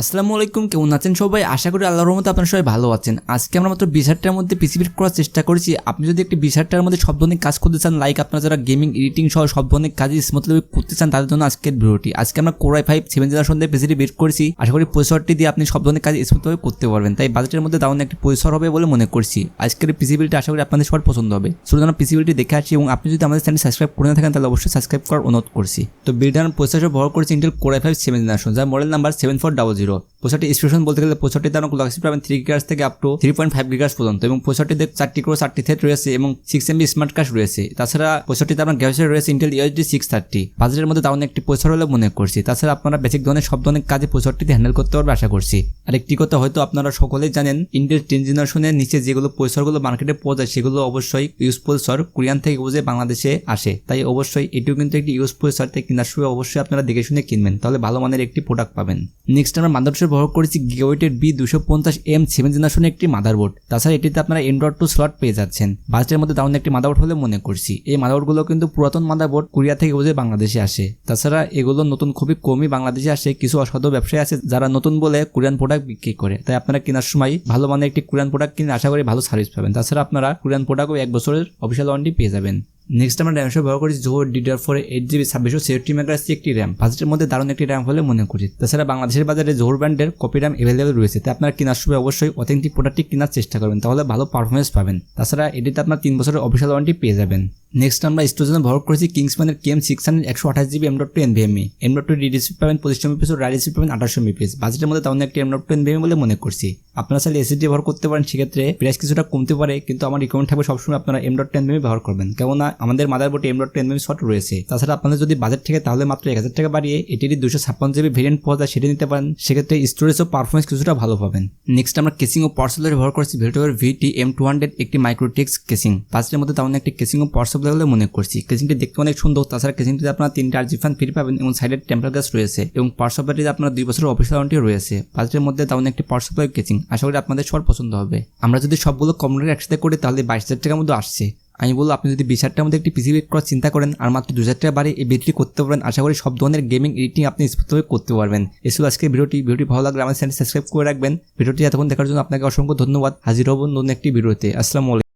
আসসালামু আলাইকুম, কেমন আছেন সবাই? আশা করি আল্লাহর রহমতে আপনারা সবাই ভালো আছেন। আজকে আমরা মাত্র 20,000টার মধ্যে পিসি বিল্ড করার চেষ্টা করেছি। আপনি যদি একটি 20,000টার মধ্যে সব ধরনের কাজ করতে চান, লাইক আপনারা যারা গেমিং এডিটিং সহ সব ধরনের কাজ স্মুথলি করতে চান, তাদের জন্য আজকের ভিডিওটি। আজকে আমরা Core i5 7 জেনারেশন দিয়ে পিসিটি বিল্ড করেছি। আশা করি প্রসেসরটি দিয়ে আপনি সব ধরনের কাজ স্মুথভাবে করতে পারবেন। তাই বাজেটের মধ্যে দারুণ একটি প্রসেসর হবে বলে মনে করছি। আজকের পিসি বিল্ডটি আশা করি আপনাদের সবার পছন্দ হবে। শুধু আমরা পিসি বিল্ডটি দেখে আসছি এবং আপনি যদি আমাদের চ্যানেল সাবস্ক্রাইব করে না থাকেন তাহলে অবশ্যই সাবস্ক্রাইব করার অনুরোধ করছি। তো বিল্ডার প্রসেসর ব্যবহার করেছি ইন্টেল Core i5 7 জেনারেশন, যার মডেল নাম্বার 7400। প্রসেসরটি স্পেশাল বলতে গেলে প্রসেসরটিতে আপনার ক্লক স্পিড পাবেন 3 GHz থেকে আপ টু 3.5 GHz পর্যন্ত, এবং প্রসেসরটিতে 4টি কোর 4টি থ্রেড রয়েছে এবং 6 MB স্মার্ট কার্ড রয়েছে। তাছাড়া প্রসেসরটিতে আপনার গ্রাফিক্স রয়েছে ইন্টেল UHD 630। বাজেটের মধ্যে দারুণ একটি প্রসেসর হলে মনে করছি। তাছাড়া আপনারা বেসিক ধরনের সব ধরনের কাজে প্রসেসরটিতে হ্যান্ডেল করতে পারবে আশা করছি। আর একটি কথা হয়তো আপনারা সকলেই জানেন, ইন্টেল 10 জেনারেশনের নিচে যেগুলো প্রসেসরগুলো মার্কেটে পাওয়া যায় সেগুলো অবশ্যই ইউজ প্রসেসর কোরিয়ান থেকে বুঝে বাংলাদেশে আসে। তাই অবশ্যই এটিও কিন্তু একটি ইউজ প্রসেসর, তাই কেনার সময় অবশ্যই আপনারা দেখে শুনে কিনবেন, তাহলে ভালো মানের একটি প্রোডাক্ট পাবেন। নেক্সট আমরা মাদারবোর্ড ব্যবহার করেছি গিগাবাইটের B250M 7 জেনারেশনের একটি মাদারবোর্ড। তাছাড়া এটিতে আপনারা M.2 স্লট পেয়ে যাচ্ছেন। বাজেটের মধ্যে দারুণ একটি মাদারবোর্ড হলে মনে করছি। এই মাদারবোর্ডগুলো কিন্তু পুরাতন মাদারবোর্ড, কোরিয়া থেকে বুঝে বাংলাদেশে আসে। তাছাড়া এগুলো নতুন খুবই কমই বাংলাদেশে আসে। কিছু অসাধু ব্যবসায়ী আছে যারা নতুন বলে কোরিয়ান প্রোডাক্ট বিক্রি করে। তাই আপনারা কেনার সময় ভালো মানের একটি কোরিয়ান প্রোডাক্ট কিনে আশা করি ভালো সার্ভিস পাবেন। তাছাড়া আপনারা কোরিয়ান প্রোডাক্টও 1 বছরের অফিসিয়াল ওয়ারেন্টি পেয়ে যাবেন। নেক্সট আমরা র্যাম ব্যবহার করেছি জোহর DDR4 8GB 2663 মেগাহার্জ একটি র্যাম। বাজেটের মধ্যে দারুণ একটি র্যাম হলে মনে করি। তাছাড়া বাংলাদেশের বাজারে জোহর ব্র্যান্ডের কপি র্যাম অ্যাভেলেবল রয়েছে। তাই আপনারা কেনার সময় অবশ্যই অথেন্টিক প্রোডাক্টটি কেনার চেষ্টা করবেন, তাহলে ভালো পারফরমেন্স পাবেন। তাছাড়া এটিতে আপনার 3 বছরের অফিসিয়াল ওয়ারেন্টি পেয়ে যাবেন। নেক্সট আমরা স্টোরেজ ব্যবহার করেছি কিংসম্যানের KM600 128GB M.2 NVMe। M.2 read speed পাবেন 25 MB, রাইট স্পিড পাবেন 28 MB। বাজেটের মধ্যে দারুণ একটি M.2 NVMe বলে মনে করছি। আপনারা চাইলে SSD ব্যবহার করতে পারেন, সেক্ষেত্রে প্রাইস কিছুটা কমতে পারে, কিন্তু আমার রিকমেন্ড থাকবে সবসময় আপনারা M.2 NVMe ব্যবহার করবেন, কেননা আমাদের মাদারবোর্ডে M.2 NVMe শর্ট রয়েছে। তাছাড়া আপনাদের যদি বাজেট থেকে তাহলে মাত্র 1000 টাকা বাড়িয়ে এটির 256GB ভেরিয়েন্ট পাওয়া যায়, সেটা নিতে পারেন। সেক্ষেত্রে স্টোরেজ ও পারফরমেন্স কিছুটা ভালো পাবেন। নেক্সট আমরা কেসিং ও পাওয়ার সাপ্লাই ব্যবহার করেছি ভেল্টোর VT-M200 একটি মাইক্রোটেক্স কেসিং। বাজেটের মধ্যে তেমন একটি কেসিং ও পাওয়ার সাপ্লাই বলে মনে করছি। কেসিংটি দেখতে অনেক সুন্দর। তাছাড়া কেসিংটিতে আপনারা 3টা RG ফ্যান ফ্রি পাবেন এবং সাইডের টেম্পার গ্লাস রয়েছে, এবং পাওয়ার সাপ্লাইটিতে আপনার 2 বছরের অফিসিয়াল ওয়ারেন্টি রয়েছে। বাজেটের মধ্যে তেমন একটি পাওয়ার সাপ্লাই কেসিং আশা করি আপনাদের সবার পছন্দ হবে। আমরা যদি সবগুলো কম্পোনেন্ট একসাথে করি তাহলে 22,000 টাকার মধ্যে আসছে। আমি বলবো আপনি যদি 20,000টার মধ্যে একটি পিসি বিল্ড করার চিন্তা করেন আর মাত্র 2,000 টাকা বাড়িয়ে এই বিল্ডটি করতে পারবেন, আশা করি সব ধরনের গেমিং এডিটিং আপনি স্মুথভাবে করতে পারবেন। এসব আজকে ভিডিওটি ভালো লাগলে আমার চ্যানেল সাবস্ক্রাইব করে রাখবেন। ভিডিওটি এতক্ষণ দেখার জন্য আপনাকে অসংখ্য ধন্যবাদ। হাজির হব নতুন একটি ভিডিওতে। আসসালামু আলাইকুম।